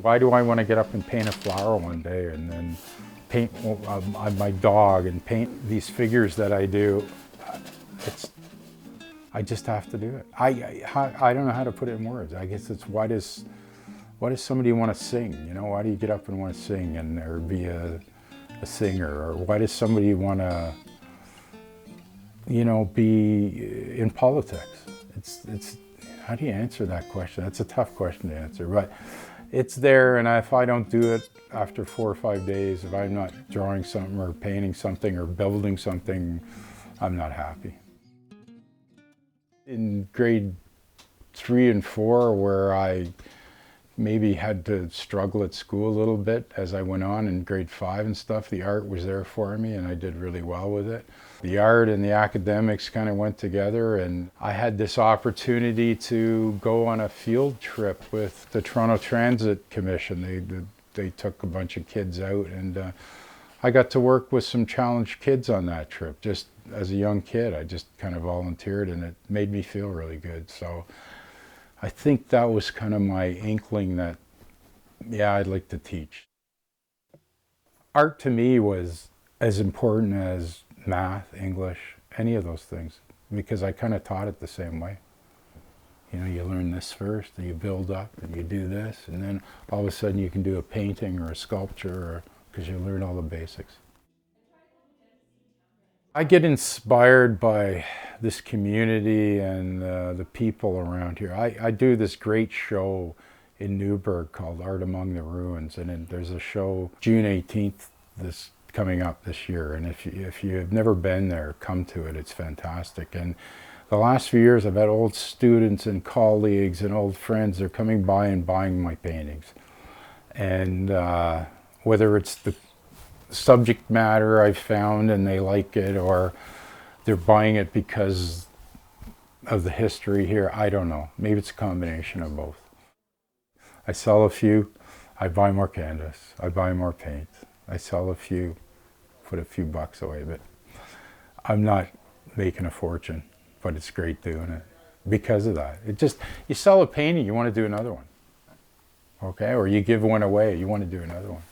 Why do I want to get up and paint a flower one day and then paint my dog and paint these figures that I do? I just have to do it. I don't know how to put it in words. I guess it's why does somebody want to sing? You know, why do you get up and want to sing or be a singer? Or why does somebody want to, you know, be in politics? It's how do you answer that question? That's a tough question to answer, but it's there, and if I don't do it after 4 or 5 days, if I'm not drawing something or painting something or building something, I'm not happy. In grade 3 and 4, where I maybe had to struggle at school a little bit as I went on in grade 5 and stuff, the art was there for me and I did really well with it. The art and the academics kind of went together, and I had this opportunity to go on a field trip with the Toronto Transit Commission. They took a bunch of kids out, and I got to work with some challenged kids on that trip. Just as a young kid, I just kind of volunteered, and it made me feel really good. So I think that was kind of my inkling that, yeah, I'd like to teach. Art to me was as important as math, English, any of those things, because I kind of taught it the same way. You know, you learn this first, and you build up, and you do this, and then all of a sudden you can do a painting or a sculpture, because you learn all the basics. I get inspired by this community and the people around here. I do this great show in Newburgh called Art Among the Ruins, and there's a show June 18th coming up this year, and if you have never been there, come to it. It's fantastic. And the last few years I've had old students and colleagues and old friends, they're coming by and buying my paintings. And whether it's the subject matter I've found and they like it, or they're buying it because of the history here, I don't know. Maybe it's a combination of both. I sell a few, I buy more canvas, I buy more paint. I sell a few, put a few bucks away, but I'm not making a fortune, but it's great doing it because of that. You sell a painting, you want to do another one, okay? Or you give one away, you want to do another one.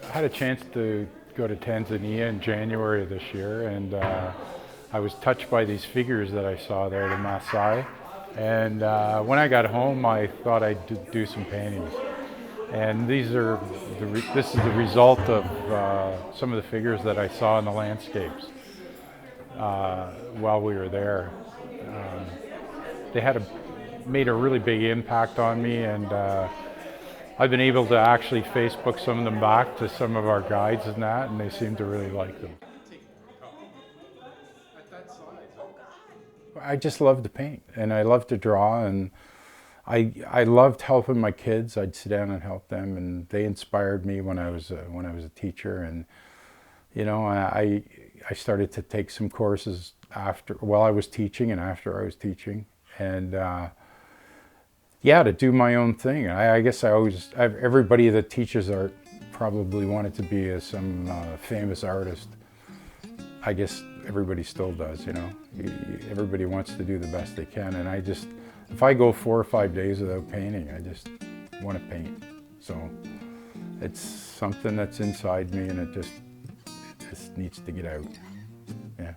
I had a chance to go to Tanzania in January of this year, and I was touched by these figures that I saw there, the Maasai. And when I got home, I thought I'd do some paintings. And this is the result of some of the figures that I saw in the landscapes while we were there. They made a really big impact on me, and I've been able to actually Facebook some of them back to some of our guides and that, and they seem to really like them. I just love to paint, and I love to draw, and I loved helping my kids. I'd sit down and help them, and they inspired me when I was a teacher. And you know, I started to take some courses while I was teaching and after I was teaching, and yeah, to do my own thing. I guess everybody that teaches art probably wanted to be some famous artist. I guess everybody still does, you know. Everybody wants to do the best they can, and if I go 4 or 5 days without painting, I just want to paint. So it's something that's inside me, and it just needs to get out. Yeah.